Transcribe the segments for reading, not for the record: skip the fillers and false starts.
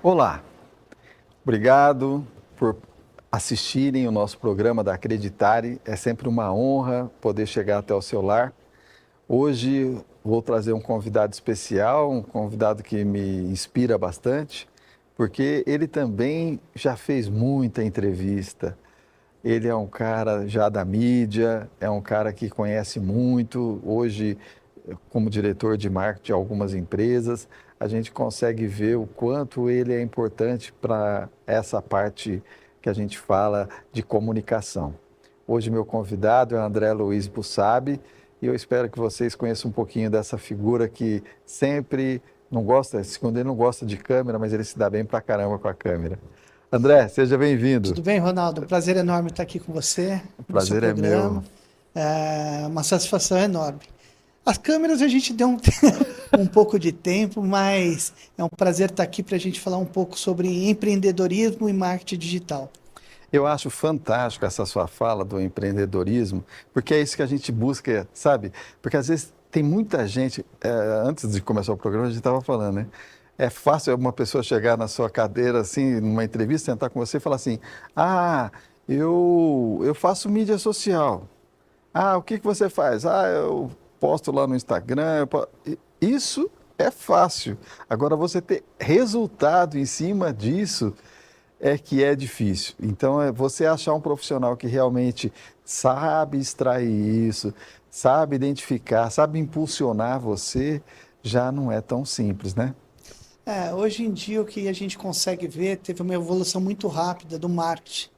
Olá, obrigado por assistirem o nosso programa da Acreditare. É sempre uma honra poder chegar até o seu lar. Hoje vou trazer um convidado especial, um convidado que me inspira bastante, porque ele também já fez muita entrevista. Ele é um cara já da mídia, é um cara que conhece muito. Hoje, como diretor de marketing de algumas empresas, a gente consegue ver o quanto ele é importante para essa parte que a gente fala de comunicação. Hoje, meu convidado é André Luiz Bussabi e eu espero que vocês conheçam um pouquinho dessa figura que sempre não gosta, segundo ele, não gosta de câmera, mas ele se dá bem pra caramba com a câmera. André, seja bem-vindo. Tudo bem, Ronaldo? Um prazer enorme estar aqui com você, O no seu prazer é meu. programa. É uma satisfação enorme. As câmeras a gente deu um pouco de tempo, mas é um prazer estar aqui para a gente falar um pouco sobre empreendedorismo e marketing digital. Eu acho fantástico essa sua fala do empreendedorismo, porque é isso que a gente busca, sabe? Porque às vezes tem muita gente, antes de começar o programa, a gente estava falando, né? É fácil uma pessoa chegar na sua cadeira, assim, numa entrevista, sentar com você e falar assim: ah, eu faço mídia social. Ah, o que que você faz? Ah, eu posto lá no Instagram. Isso é fácil. Agora, você ter resultado em cima disso é que é difícil. Então, é você achar um profissional que realmente sabe extrair isso, sabe identificar, sabe impulsionar você, já não é tão simples, né? Hoje em dia o que a gente consegue ver, teve uma evolução muito rápida do marketing.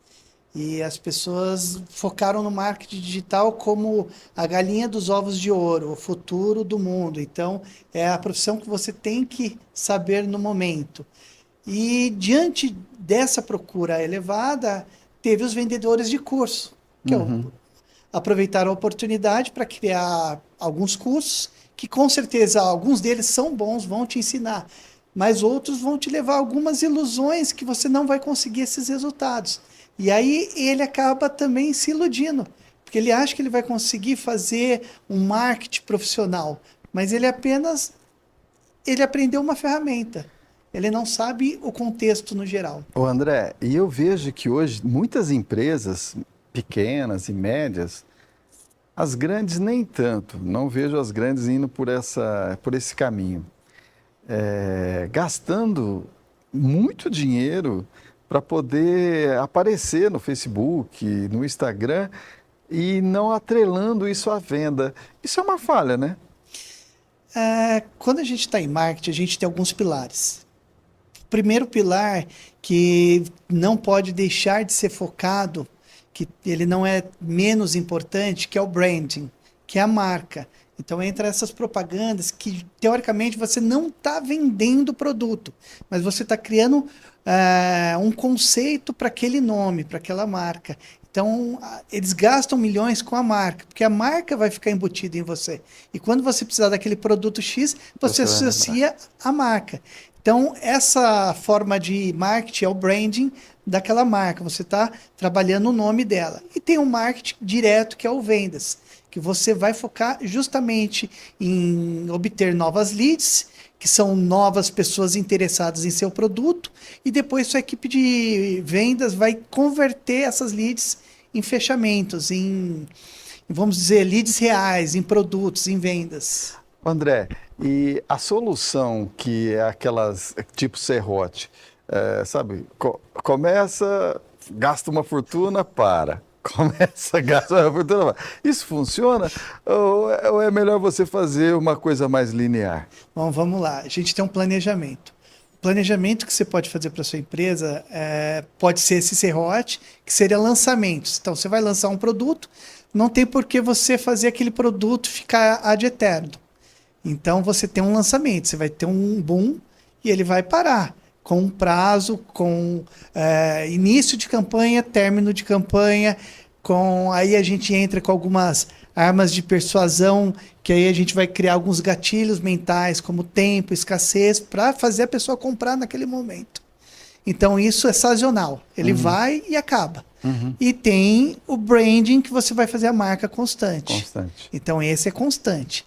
E as pessoas focaram no marketing digital como a galinha dos ovos de ouro, o futuro do mundo. Então, é a profissão que você tem que saber no momento. E diante dessa procura elevada, teve os vendedores de curso, que Uhum. aproveitaram a oportunidade para criar alguns cursos, que com certeza alguns deles são bons, vão te ensinar, mas outros vão te levar a algumas ilusões que você não vai conseguir esses resultados. E aí ele acaba também se iludindo, porque ele acha que ele vai conseguir fazer um marketing profissional, mas ele aprendeu uma ferramenta. Ele não sabe o contexto no geral. Ô André, e eu vejo que hoje muitas empresas pequenas e médias, as grandes nem tanto, não vejo as grandes indo por esse caminho. Gastando muito dinheiro para poder aparecer no Facebook, no Instagram e não atrelando isso à venda. Isso é uma falha, né? Quando a gente está em marketing, a gente tem alguns pilares. O primeiro pilar que não pode deixar de ser focado, que ele não é menos importante, que é o branding, que é a marca. Então entra essas propagandas que teoricamente você não está vendendo o produto, mas você está criando um conceito para aquele nome, para aquela marca. Então eles gastam milhões com a marca, porque a marca vai ficar embutida em você. E quando você precisar daquele produto X, você Você vai lembrar. associa a marca. Então, essa forma de marketing é o branding daquela marca. Você está trabalhando o nome dela. E tem um marketing direto, que é o vendas, que você vai focar justamente em obter novas leads, que são novas pessoas interessadas em seu produto, e depois sua equipe de vendas vai converter essas leads em fechamentos, vamos dizer, leads reais, em produtos, em vendas. André, e a solução que é aquelas tipo serrote, sabe? Começa, gasta uma fortuna, para. Começa, gasta uma fortuna, para. Isso funciona? Ou é melhor você fazer uma coisa mais linear? Bom, vamos lá. A gente tem um planejamento. O planejamento que você pode fazer para sua empresa pode ser esse serrote, que seria lançamentos. Então, você vai lançar um produto, não tem por que você fazer aquele produto ficar ad eterno. Então você tem um lançamento, você vai ter um boom e ele vai parar com um prazo, com início de campanha, término de campanha, aí a gente entra com algumas armas de persuasão, que aí a gente vai criar alguns gatilhos mentais, como tempo, escassez, para fazer a pessoa comprar naquele momento. Então isso é sazonal, ele vai e acaba. Uhum. E tem o branding, que você vai fazer a marca constante. Constante. Então esse é constante.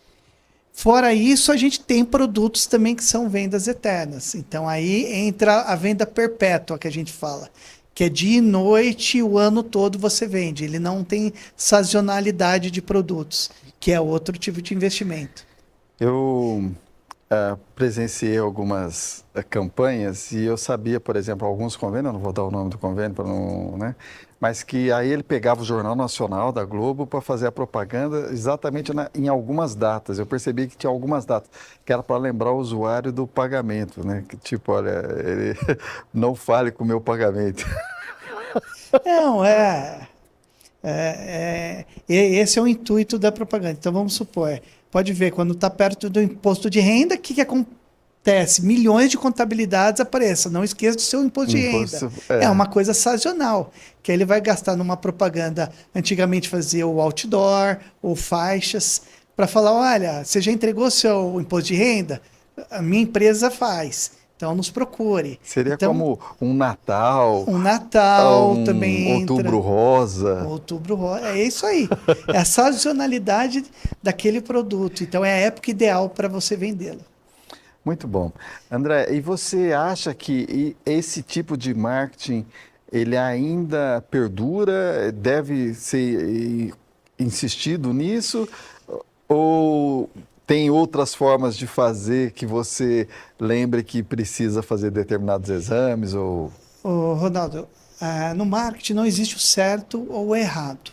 Fora isso, a gente tem produtos também que são vendas eternas. Então aí entra a venda perpétua que a gente fala, que é dia e noite, o ano todo você vende. Ele não tem sazonalidade de produtos, que é outro tipo de investimento. Eu presenciei algumas campanhas e eu sabia, por exemplo, alguns convênios, eu não vou dar o nome do convênio para não, né? Mas que aí ele pegava o Jornal Nacional da Globo para fazer a propaganda exatamente em algumas datas. Eu percebi que tinha algumas datas que era para lembrar o usuário do pagamento, né? Que tipo, olha, ele não fale com o meu pagamento. Não, esse é o intuito da propaganda. Então vamos supor, pode ver, quando está perto do imposto de renda, o que, que acontece? Milhões de contabilidades apareçam. Não esqueça do seu imposto de renda. Imposto, É uma coisa sazonal, que ele vai gastar numa propaganda. Antigamente fazia o outdoor ou faixas para falar: olha, você já entregou seu imposto de renda? A minha empresa faz. Então nos procure. seria Então, como um Natal, um Natal um também entra. Outubro Rosa. Outubro Rosa, é isso aí. É a sazonalidade daquele produto. Então é a época ideal para você vendê-lo. Muito bom. André, e você acha que esse tipo de marketing ele ainda perdura, deve ser insistido nisso, ou tem outras formas de fazer que você lembre que precisa fazer determinados exames ou Ô, Ronaldo, no marketing não existe o certo ou o errado.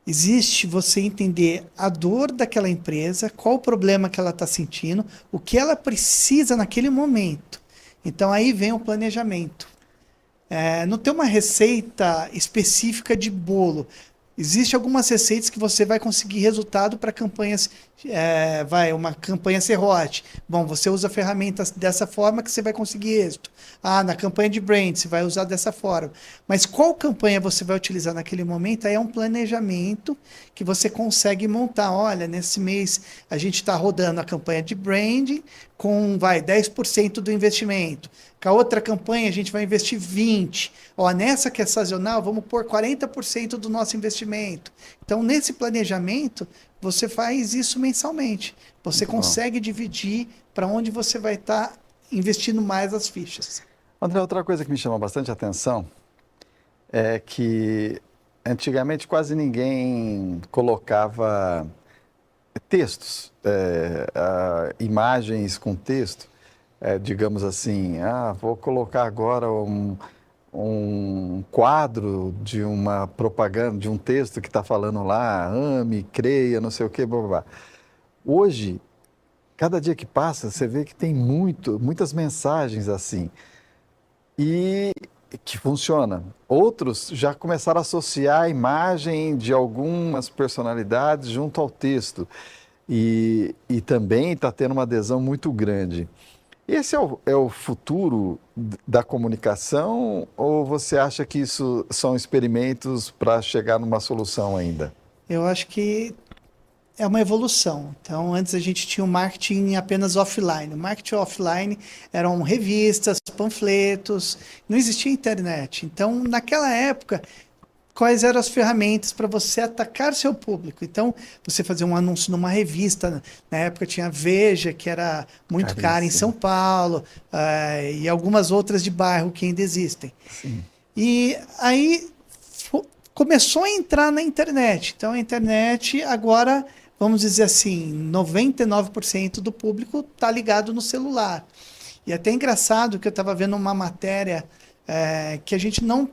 Existe você entender a dor daquela empresa, qual o problema que ela está sentindo, o que ela precisa naquele momento. Então aí vem o planejamento. Não tem uma receita específica de bolo. Existem algumas receitas que você vai conseguir resultado para campanhas, uma campanha serrote. Bom, você usa ferramentas dessa forma que você vai conseguir êxito. Na campanha de brand, você vai usar dessa forma. Mas qual campanha você vai utilizar naquele momento? Aí é um planejamento que você consegue montar. Olha, nesse mês a gente está rodando a campanha de branding com 10% do investimento. Com a outra campanha a gente vai investir 20%. Nessa que é sazonal, vamos pôr 40% do nosso investimento. Então, nesse planejamento, você faz isso mensalmente. Você consegue dividir para onde você vai estar investindo mais as fichas. André, outra coisa que me chama bastante atenção é que antigamente quase ninguém colocava textos, imagens com texto, digamos assim, vou colocar agora um quadro de uma propaganda, de um texto que está falando lá, ame, creia, não sei o quê, blá, blá, blá. Hoje, cada dia que passa, você vê que tem muitas mensagens assim, e que funciona. Outros já começaram a associar a imagem de algumas personalidades junto ao texto, e também está tendo uma adesão muito grande. Esse é o futuro da comunicação, ou você acha que isso são experimentos para chegar numa solução ainda? Eu acho que é uma evolução. Então, antes a gente tinha o marketing apenas offline. O marketing offline eram revistas, panfletos, não existia internet. Então, naquela época, quais eram as ferramentas para você atacar seu público? Então, você fazia um anúncio numa revista, na época tinha Veja, que era muito cara em São Paulo, e algumas outras de bairro que ainda existem. Sim. E aí começou a entrar na internet. Então, a internet agora, vamos dizer assim, 99% do público está ligado no celular. E é até engraçado que eu estava vendo uma matéria que a gente não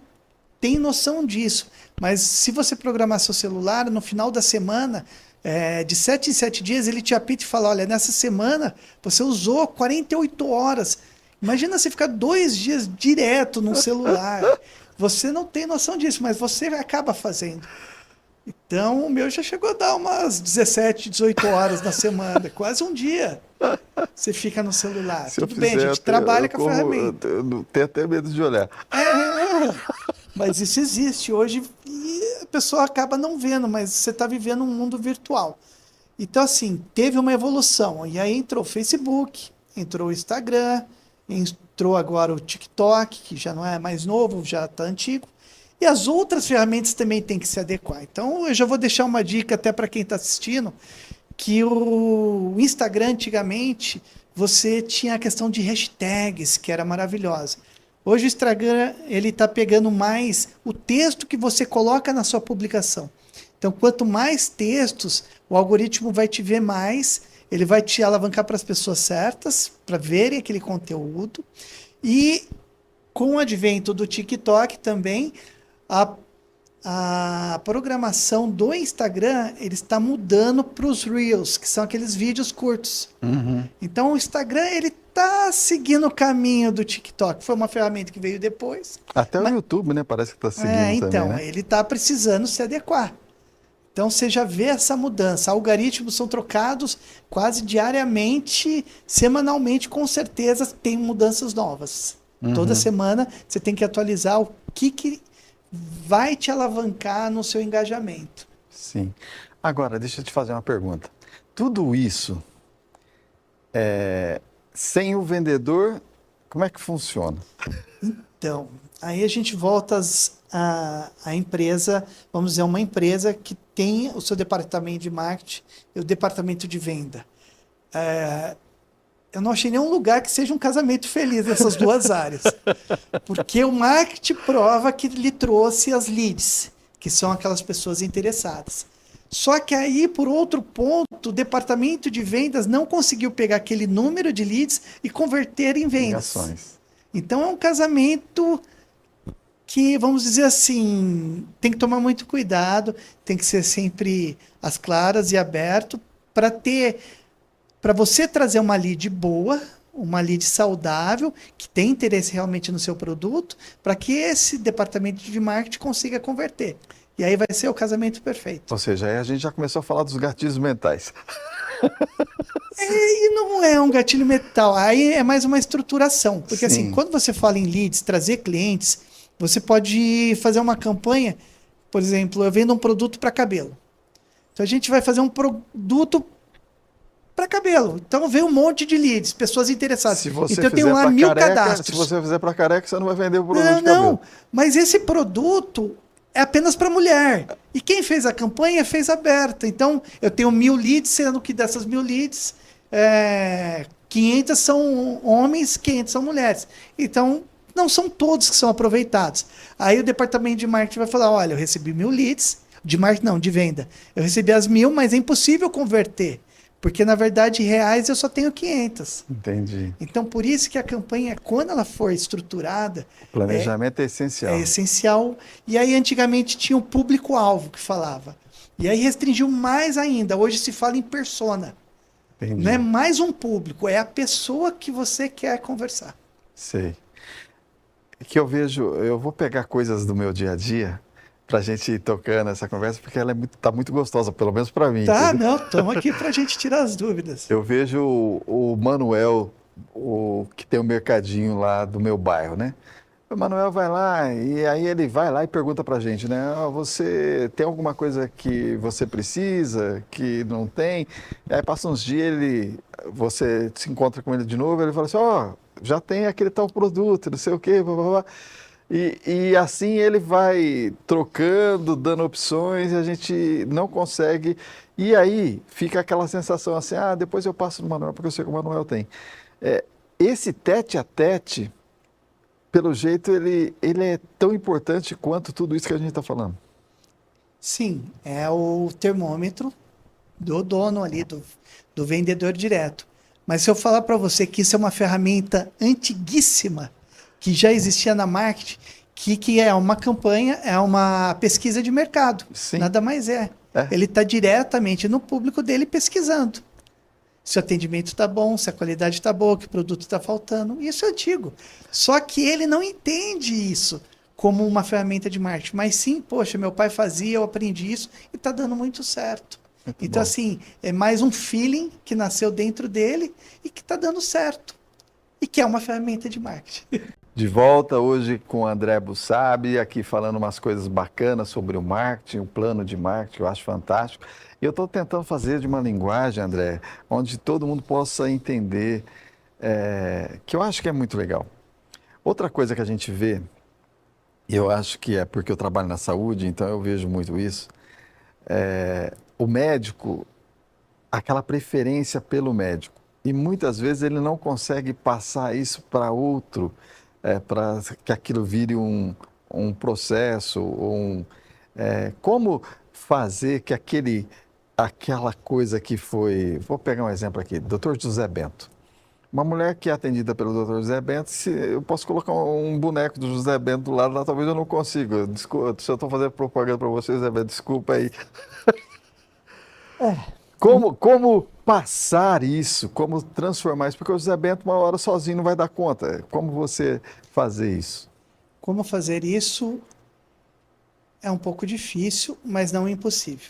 tem noção disso, mas se você programar seu celular, no final da semana, de 7 em 7 dias, ele te apita e fala: olha, nessa semana você usou 48 horas. Imagina você ficar 2 dias direto no celular. Você não tem noção disso, mas você acaba fazendo. Então, o meu já chegou a dar umas 17, 18 horas na semana, quase um dia. Você fica no celular. Se eu Tudo bem, a fizer, gente trabalha com a ferramenta. Eu tenho até medo de olhar. Mas isso existe hoje e a pessoa acaba não vendo, mas você está vivendo um mundo virtual. Então, assim, teve uma evolução. E aí entrou o Facebook, entrou o Instagram, entrou agora o TikTok, que já não é mais novo, já está antigo. E as outras ferramentas também têm que se adequar. Então, eu já vou deixar uma dica até para quem está assistindo, que o Instagram, antigamente, você tinha a questão de hashtags, que era maravilhosa. Hoje o Instagram, ele está pegando mais o texto que você coloca na sua publicação. Então, quanto mais textos, o algoritmo vai te ver mais, ele vai te alavancar para as pessoas certas, para verem aquele conteúdo. E com o advento do TikTok também, a programação do Instagram ele está mudando para os Reels, que são aqueles vídeos curtos. Então o Instagram ele está seguindo o caminho do TikTok. Foi uma ferramenta que veio depois. Até o YouTube, né? Parece que está seguindo Então, também, né? ele está precisando se adequar. Então você já vê essa mudança. Algoritmos são trocados quase diariamente, semanalmente, com certeza tem mudanças novas. Toda semana você tem que atualizar o que vai te alavancar no seu engajamento. Sim. Agora, deixa eu te fazer uma pergunta. Tudo isso, sem o vendedor, como é que funciona? Então, aí a gente volta à empresa, vamos dizer, uma empresa que tem o seu departamento de marketing e o departamento de venda. Eu não achei nenhum lugar que seja um casamento feliz nessas duas áreas. Porque o marketing prova que lhe trouxe as leads, que são aquelas pessoas interessadas. Só que aí, por outro ponto, o departamento de vendas não conseguiu pegar aquele número de leads e converter em vendas. Ligações. Então é um casamento que, vamos dizer assim, tem que tomar muito cuidado, tem que ser sempre às claras e aberto para você trazer uma lead boa, uma lead saudável, que tem interesse realmente no seu produto, para que esse departamento de marketing consiga converter. E aí vai ser o casamento perfeito. Ou seja, aí a gente já começou a falar dos gatilhos mentais. E não é um gatilho mental, aí é mais uma estruturação. Porque assim, quando você fala em leads, trazer clientes, você pode fazer uma campanha, por exemplo, eu vendo um produto para cabelo. Então a gente vai fazer um produto para cabelo. Então vem um monte de leads, pessoas interessadas. Se você então fizer tem lá 1000 careca, cadastros. se você fizer para careca, você não vai vender o produto de Não, cabelo. mas esse produto é apenas para mulher. E quem fez a campanha fez aberta. Então eu tenho 1000 leads, sendo que dessas 1000 leads, 500 são homens, 500 são mulheres. Então não são todos que são aproveitados. Aí o departamento de marketing vai falar, olha, eu recebi 1000 leads, de marketing não, de venda. Eu recebi as 1000, mas é impossível converter. Porque, na verdade, reais eu só tenho 500. Entendi. Então, por isso que a campanha, quando ela for estruturada... Planejamento é essencial. É essencial. E aí, antigamente, tinha um público-alvo que falava. E aí restringiu mais ainda. Hoje se fala em persona. Entendi. Não é mais um público, é a pessoa que você quer conversar. Sei. Que eu vejo, eu vou pegar coisas do meu dia a dia para a gente ir tocando essa conversa, porque ela tá muito gostosa, pelo menos para mim. Tá, entendeu? não, estamos aqui para a gente tirar as dúvidas. Eu vejo o Manuel, que tem o mercadinho lá do meu bairro, né? O Manuel vai lá e aí ele vai lá e pergunta pra gente, né? Você tem alguma coisa que você precisa, que não tem? E aí passa uns dias, você se encontra com ele de novo, ele fala assim, já tem aquele tal produto, não sei o quê, blá, blá, blá. E assim ele vai trocando, dando opções e a gente não consegue. E aí fica aquela sensação assim, depois eu passo no Manuel, porque eu sei que o Manuel tem. Esse tete a tete, pelo jeito, ele é tão importante quanto tudo isso que a gente está falando. Sim, é o termômetro do dono ali, do vendedor direto. Mas se eu falar para você que isso é uma ferramenta antiguíssima, que já existia na marketing, que é uma campanha, é uma pesquisa de mercado. Sim. Nada mais é. Ele está diretamente no público dele pesquisando. Se o atendimento está bom, se a qualidade está boa, que o produto está faltando. Isso é antigo. Só que ele não entende isso como uma ferramenta de marketing. Mas sim, poxa, meu pai fazia, eu aprendi isso e está dando muito certo. Muito então, bom. assim, é mais um feeling que nasceu dentro dele e que está dando certo. E que é uma ferramenta de marketing. De volta hoje com o André Bussabi, aqui falando umas coisas bacanas sobre o marketing, o plano de marketing, eu acho fantástico. E eu estou tentando fazer de uma linguagem, André, onde todo mundo possa entender, que eu acho que é muito legal. Outra coisa que a gente vê, e eu acho que é porque eu trabalho na saúde, então eu vejo muito isso, o médico, aquela preferência pelo médico. E muitas vezes ele não consegue passar isso para outro, para que aquilo vire um processo, como fazer que aquela coisa que foi... Vou pegar um exemplo aqui, Dr. José Bento. Uma mulher que é atendida pelo Dr. José Bento, se eu posso colocar um boneco do José Bento do lado lá, talvez eu não consiga. Desculpa, se eu estou fazendo propaganda para você, José Bento, desculpa aí. Como passar isso, como transformar isso? Porque o José Bento, uma hora sozinho, não vai dar conta. Como você fazer isso? Como fazer isso é um pouco difícil, mas não impossível.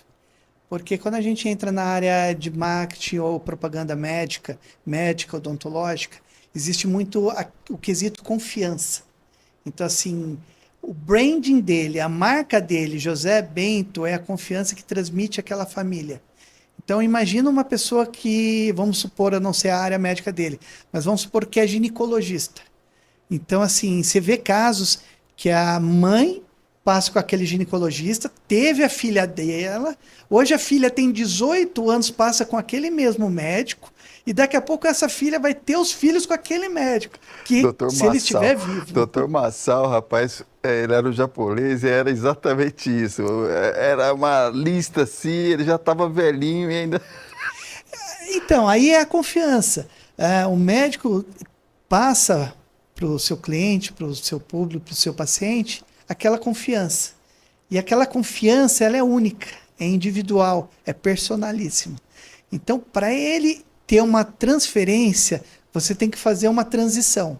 Porque quando a gente entra na área de marketing ou propaganda médica, odontológica, existe muito o quesito confiança. Então, assim, o branding dele, a marca dele, José Bento, é a confiança que transmite àquela família. Então, imagina uma pessoa que, vamos supor, eu não sei a área médica dele, mas vamos supor que é ginecologista. Então, assim, você vê casos que a mãe passa com aquele ginecologista, teve a filha dela, hoje a filha tem 18 anos, passa com aquele mesmo médico, e daqui a pouco essa filha vai ter os filhos com aquele médico, que Dr. se ele estiver vivo. Dr. Massal, rapaz, ele era o japonês e era exatamente isso. Era uma lista assim, ele já estava velhinho e ainda... Então, aí é a confiança. O médico passa para o seu cliente, para o seu público, para o seu paciente, aquela confiança. E aquela confiança, ela é única, é individual, é personalíssima. Então, para ele ter uma transferência, você tem que fazer uma transição.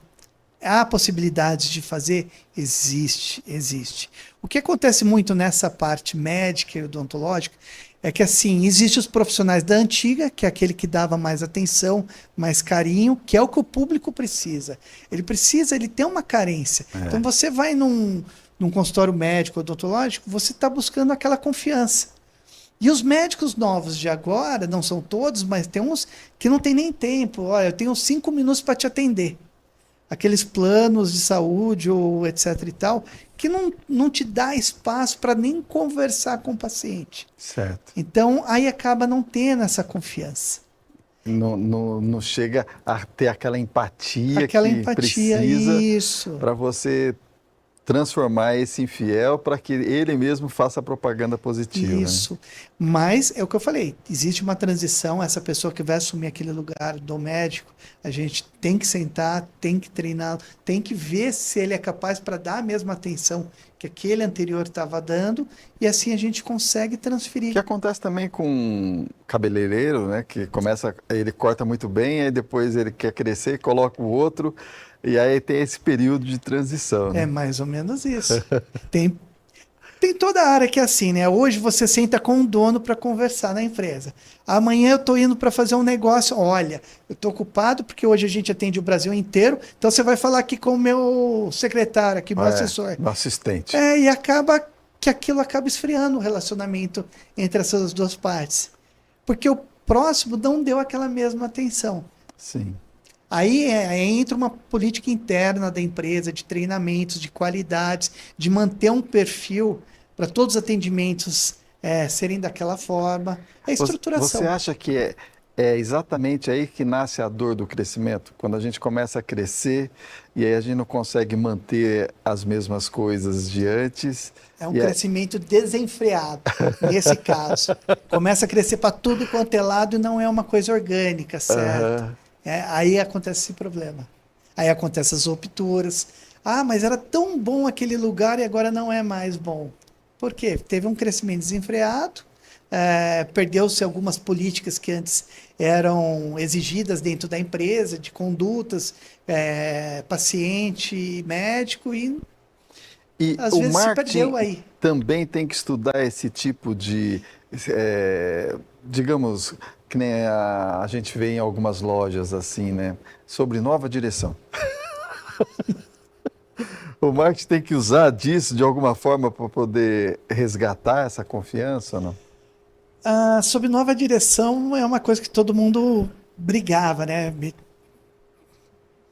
Há possibilidades de fazer? Existe. O que acontece muito nessa parte médica e odontológica é que, assim, existem os profissionais da antiga, que é aquele que dava mais atenção, mais carinho, que é o que o público precisa. Ele tem uma carência. Então, você vai num consultório médico odontológico, você está buscando aquela confiança. E os médicos novos de agora, não são todos, mas tem uns que não tem nem tempo. Olha, eu tenho 5 minutos para te atender. Aqueles planos de saúde ou etc e tal, que não te dá espaço para nem conversar com o paciente. Certo. Então, aí acaba não tendo essa confiança. Não chega a ter aquela empatia Precisa isso. Para você transformar esse infiel para que ele mesmo faça a propaganda positiva. Isso. Né? Mas é o que eu falei, existe uma transição, essa pessoa que vai assumir aquele lugar do médico, a gente tem que sentar, tem que treinar, tem que ver se ele é capaz para dar a mesma atenção que aquele anterior estava dando, e assim a gente consegue transferir. O que acontece também com cabeleireiro, né? Que ele corta muito bem, aí depois ele quer crescer e coloca o outro. E aí tem esse período de transição. Né? É mais ou menos isso. Tem toda a área que é assim, né? Hoje você senta com o dono para conversar na empresa. Amanhã eu estou indo para fazer um negócio. Olha, eu estou ocupado porque hoje a gente atende o Brasil inteiro. Então você vai falar aqui com o meu secretário, aqui, meu assessor. Meu assistente. E acaba que aquilo acaba esfriando o relacionamento entre essas duas partes. Porque o próximo não deu aquela mesma atenção. Sim. Aí entra uma política interna da empresa, de treinamentos, de qualidades, de manter um perfil para todos os atendimentos serem daquela forma. É estruturação. Você acha que é exatamente aí que nasce a dor do crescimento? Quando a gente começa a crescer e aí a gente não consegue manter as mesmas coisas de antes. É um crescimento desenfreado, nesse caso. Começa a crescer para tudo quanto é lado e não é uma coisa orgânica, certo? Aí acontece esse problema. Aí acontecem as rupturas. Mas era tão bom aquele lugar e agora não é mais bom. Por quê? Teve um crescimento desenfreado, perdeu-se algumas políticas que antes eram exigidas dentro da empresa, de condutas, paciente, médico, e às o vezes marketing se perdeu aí. Também tem que estudar esse tipo de, digamos, que nem a gente vê em algumas lojas assim, né? Sobre nova direção. O marketing tem que usar disso de alguma forma para poder resgatar essa confiança, não? Sobre nova direção é uma coisa que todo mundo brigava, né?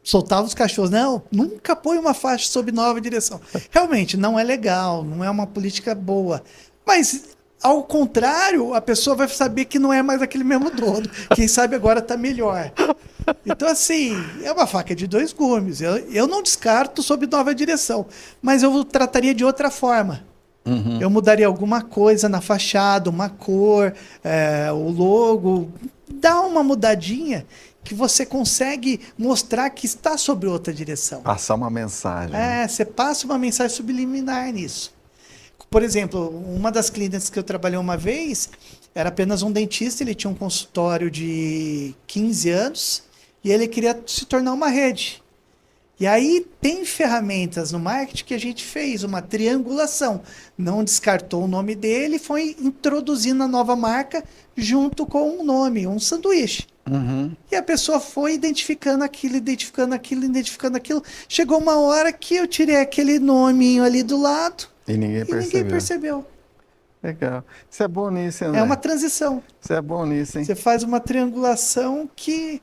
Soltava os cachorros. Não, nunca põe uma faixa sobre nova direção. Realmente, não é legal, não é uma política boa. Mas Ao contrário, a pessoa vai saber que não é mais aquele mesmo dono. Quem sabe agora está melhor. Então, assim, é uma faca de dois gumes. Eu não descarto sob nova direção, mas eu trataria de outra forma. Eu mudaria alguma coisa na fachada, uma cor, o logo. Dá uma mudadinha que você consegue mostrar que está sob outra direção. Passar uma mensagem. Né? Você passa uma mensagem subliminar nisso. Por exemplo, uma das clínicas que eu trabalhei uma vez era apenas um dentista, ele tinha um consultório de 15 anos e ele queria se tornar uma rede. E aí tem ferramentas no marketing que a gente fez uma triangulação. Não descartou o nome dele, foi introduzindo a nova marca junto com o nome, um sanduíche. E a pessoa foi identificando aquilo, identificando aquilo, identificando aquilo. Chegou uma hora que eu tirei aquele nominho ali do lado e ninguém percebeu. Legal. Isso é bom nisso, André. É uma transição. Isso é bom nisso, hein? Você faz uma triangulação que,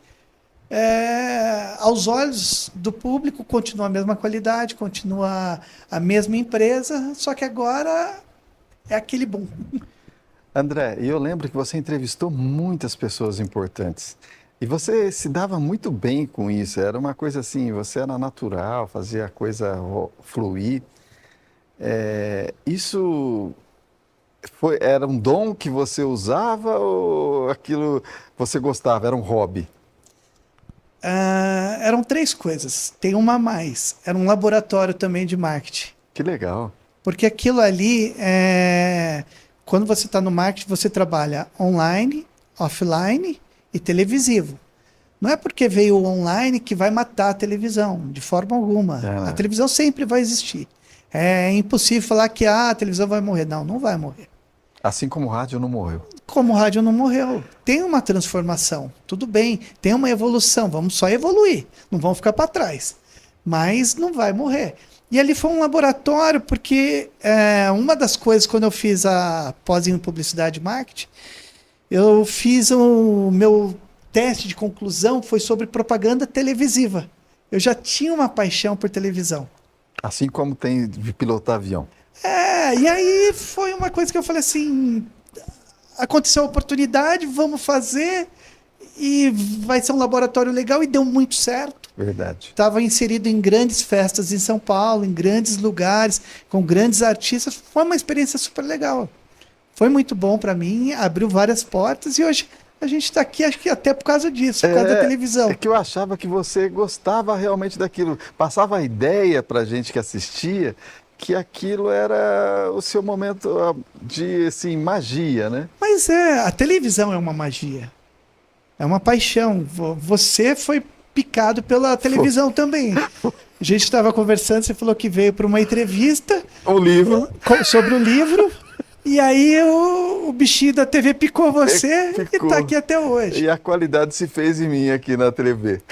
aos olhos do público, continua a mesma qualidade, continua a mesma empresa, só que agora é aquele boom. André, eu lembro que você entrevistou muitas pessoas importantes e você se dava muito bem com isso. Era uma coisa assim, você era natural, fazia a coisa fluir. Isso era um dom que você usava ou aquilo você gostava, era um hobby? Eram três coisas. Tem uma a mais. Era um laboratório também de marketing. Que legal. Porque aquilo ali, quando você está no marketing, você trabalha online, offline e televisivo. Não é porque veio o online que vai matar a televisão, de forma alguma. A televisão sempre vai existir. É impossível falar que a televisão vai morrer. Não, não vai morrer. Assim como o rádio não morreu. Como o rádio não morreu. Tem uma transformação, tudo bem. Tem uma evolução, vamos só evoluir. Não vamos ficar para trás. Mas não vai morrer. E ali foi um laboratório, porque uma das coisas, quando eu fiz a pós em publicidade e marketing, eu fiz o meu teste de conclusão, foi sobre propaganda televisiva. Eu já tinha uma paixão por televisão. Assim como tem de pilotar avião. E aí foi uma coisa que eu falei assim, aconteceu a oportunidade, vamos fazer, e vai ser um laboratório legal, e deu muito certo. Verdade. Estava inserido em grandes festas em São Paulo, em grandes lugares, com grandes artistas. Foi uma experiência super legal. Foi muito bom para mim, abriu várias portas e hoje a gente está aqui, acho que até por causa disso, por causa da televisão. É que eu achava que você gostava realmente daquilo. Passava a ideia para a gente que assistia que aquilo era o seu momento de assim, magia, né? Mas a televisão é uma magia. É uma paixão. Você foi picado pela televisão também. A gente estava conversando, você falou que veio para uma entrevista. Um livro. Sobre o livro. E aí o bichinho da TV picou você e está aqui até hoje. E a qualidade se fez em mim aqui na TV.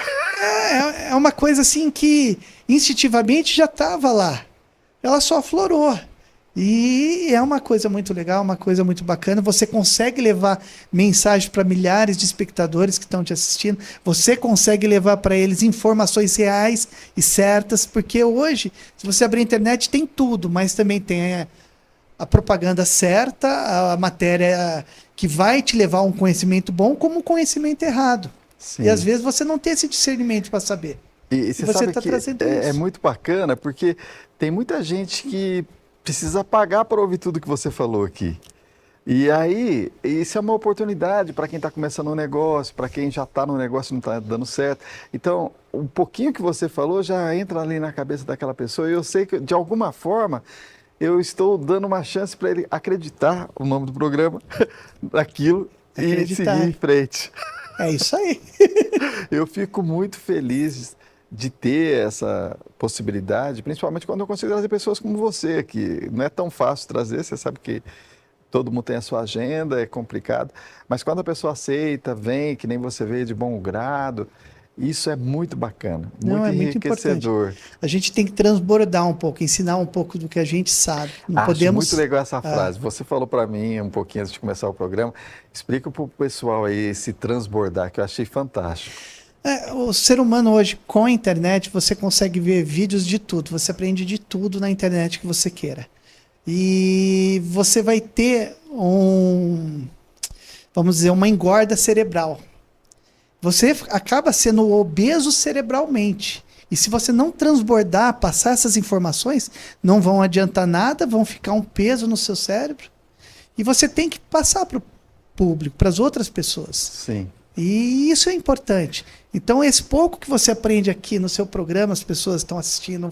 É uma coisa assim que instintivamente já estava lá. Ela só aflorou. E é uma coisa muito legal, uma coisa muito bacana. Você consegue levar mensagem para milhares de espectadores que estão te assistindo. Você consegue levar para eles informações reais e certas, porque hoje, se você abrir a internet, tem tudo, mas também tem a propaganda certa, a matéria que vai te levar a um conhecimento bom, como um conhecimento errado. Sim. E às vezes você não tem esse discernimento para saber. E você sabe tá que é muito bacana, porque tem muita gente que precisa pagar para ouvir tudo que você falou aqui. E aí, isso é uma oportunidade para quem está começando um negócio, para quem já está no negócio e não está dando certo. Então, um pouquinho que você falou já entra ali na cabeça daquela pessoa. E eu sei que, de alguma forma, eu estou dando uma chance para ele acreditar o nome do programa, daquilo, e seguir em frente. É isso aí. Eu fico muito feliz de ter essa possibilidade, principalmente quando eu consigo trazer pessoas como você, que não é tão fácil trazer, você sabe que todo mundo tem a sua agenda, é complicado, mas quando a pessoa aceita, vem, que nem você veio de bom grado, isso é muito bacana, muito enriquecedor. Muito a gente tem que transbordar um pouco, ensinar um pouco do que a gente sabe. Não Acho podemos... muito legal essa frase. Você falou para mim um pouquinho antes de começar o programa, explica para o pessoal aí esse transbordar, que eu achei fantástico. O ser humano hoje, com a internet, você consegue ver vídeos de tudo. Você aprende de tudo na internet que você queira. E você vai ter vamos dizer, uma engorda cerebral. Você acaba sendo obeso cerebralmente. E se você não transbordar, passar essas informações, não vão adiantar nada, vão ficar um peso no seu cérebro. E você tem que passar para o público, para as outras pessoas. Sim. E isso é importante. Então, esse pouco que você aprende aqui no seu programa, as pessoas estão assistindo,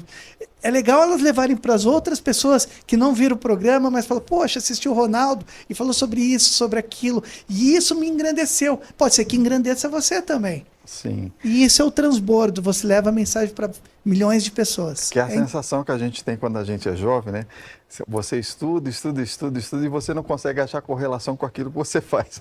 é legal elas levarem para as outras pessoas que não viram o programa, mas falam, poxa, assistiu o Ronaldo e falou sobre isso, sobre aquilo, e isso me engrandeceu. Pode ser que engrandeça você também. Sim. E isso é o transbordo, você leva a mensagem para milhões de pessoas. Que é a sensação que a gente tem quando a gente é jovem, né? Você estuda e você não consegue achar correlação com aquilo que você faz.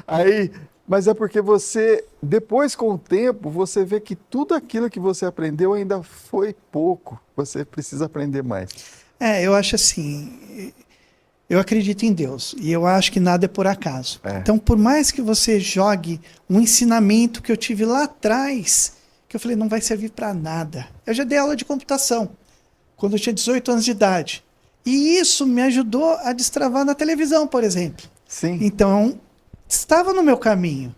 Aí, mas é porque você, depois com o tempo, você vê que tudo aquilo que você aprendeu ainda foi pouco. Você precisa aprender mais. Eu acho assim, eu acredito em Deus e eu acho que nada é por acaso. Então, por mais que você jogue um ensinamento que eu tive lá atrás, que eu falei, não vai servir para nada. Eu já dei aula de computação quando eu tinha 18 anos de idade. E isso me ajudou a destravar na televisão, por exemplo. Sim. Então, estava no meu caminho.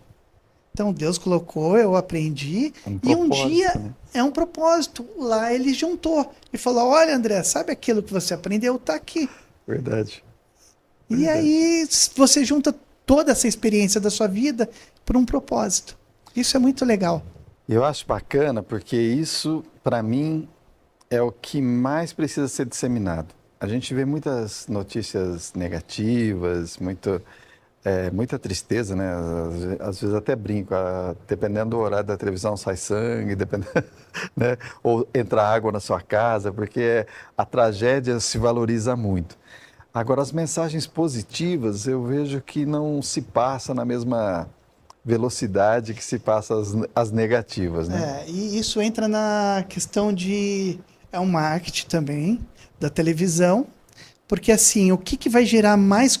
Então, Deus colocou, eu aprendi. E um dia, né? É um propósito. Lá ele juntou e falou, olha, André, sabe aquilo que você aprendeu? Está aqui. Verdade. E aí você junta toda essa experiência da sua vida por um propósito. Isso é muito legal. Eu acho bacana porque isso, para mim, é o que mais precisa ser disseminado. A gente vê muitas notícias negativas, muita tristeza, né? Às vezes até brinco, dependendo do horário da televisão sai sangue, né? Ou entra água na sua casa, porque a tragédia se valoriza muito. Agora, as mensagens positivas, eu vejo que não se passa na mesma velocidade que se passa as negativas, né? E isso entra na questão é um marketing também, da televisão, porque assim, o que vai gerar mais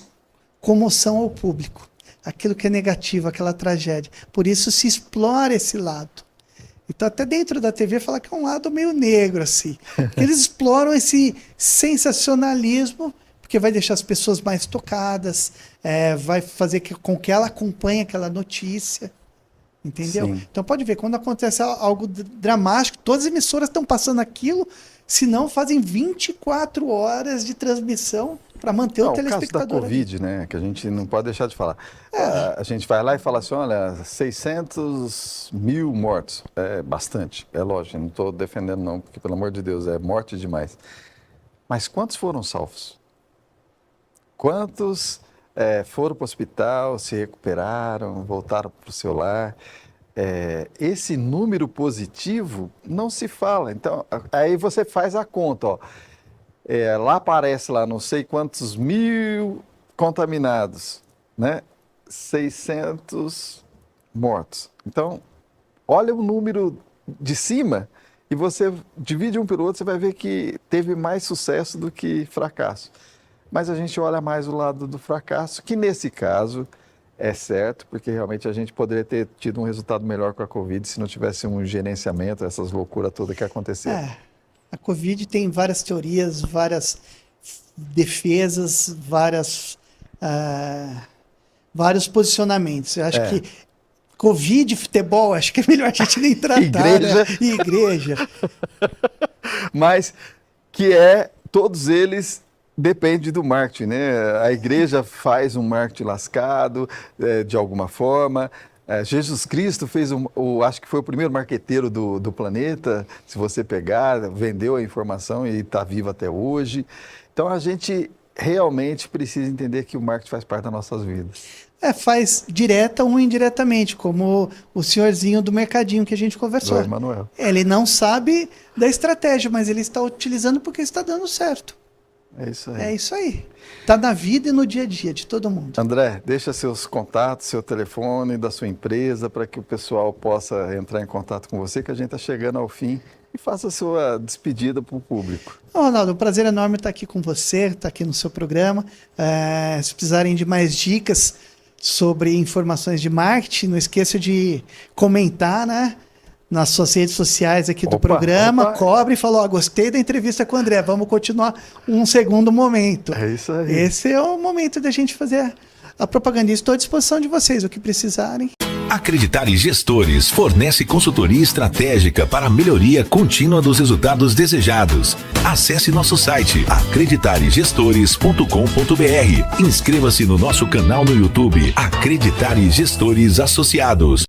comoção ao público? Aquilo que é negativo, aquela tragédia. Por isso se explora esse lado. Então, até dentro da TV, fala que é um lado meio negro, assim. Eles exploram esse sensacionalismo, porque vai deixar as pessoas mais tocadas, vai fazer com que ela acompanhe aquela notícia, entendeu? Sim. Então pode ver, quando acontece algo dramático, todas as emissoras estão passando aquilo, se não fazem 24 horas de transmissão para manter o telespectador. O caso da Covid, né, que a gente não pode deixar de falar. A gente vai lá e fala assim, olha, 600 mil mortos, é bastante, é lógico, não estou defendendo não, porque pelo amor de Deus, é morte demais. Mas quantos foram salvos? Quantos foram para o hospital, se recuperaram, voltaram para o seu lar? Esse número positivo não se fala. Então, aí você faz a conta. Ó. Lá aparece lá não sei quantos mil contaminados, né? 600 mortos. Então, olha o número de cima e você divide um pelo outro, você vai ver que teve mais sucesso do que fracasso. Mas a gente olha mais o lado do fracasso, que nesse caso é certo, porque realmente a gente poderia ter tido um resultado melhor com a Covid se não tivesse um gerenciamento, essas loucuras todas que aconteceram. A Covid tem várias teorias, várias defesas, vários posicionamentos. Eu acho que Covid, futebol, acho que é melhor a gente nem tratar. Igreja. Né? Igreja. Mas todos eles... Depende do marketing, né? A igreja faz um marketing lascado, de alguma forma. Jesus Cristo fez acho que foi o primeiro marqueteiro do planeta, se você pegar, vendeu a informação e está vivo até hoje. Então, a gente realmente precisa entender que o marketing faz parte das nossas vidas. Faz direta ou indiretamente, como o senhorzinho do mercadinho que a gente conversou. Emanuel. Ele não sabe da estratégia, mas ele está utilizando porque está dando certo. É isso aí. É isso aí. Está na vida e no dia a dia de todo mundo. André, deixa seus contatos, seu telefone da sua empresa para que o pessoal possa entrar em contato com você, que a gente está chegando ao fim, e faça a sua despedida para o público. Ronaldo, um prazer enorme estar aqui com você, estar aqui no seu programa. Se precisarem de mais dicas sobre informações de marketing, não esqueça de comentar, né? nas suas redes sociais aqui do Opa, programa, opa. cobre e fala, ó, gostei da entrevista com o André, vamos continuar um segundo momento. É isso aí. Esse é o momento da gente fazer a propaganda. Estou à disposição de vocês, o que precisarem. Acreditare Gestores fornece consultoria estratégica para a melhoria contínua dos resultados desejados. Acesse nosso site acreditaregestores.com.br. Inscreva-se no nosso canal no YouTube Acreditare Gestores Associados.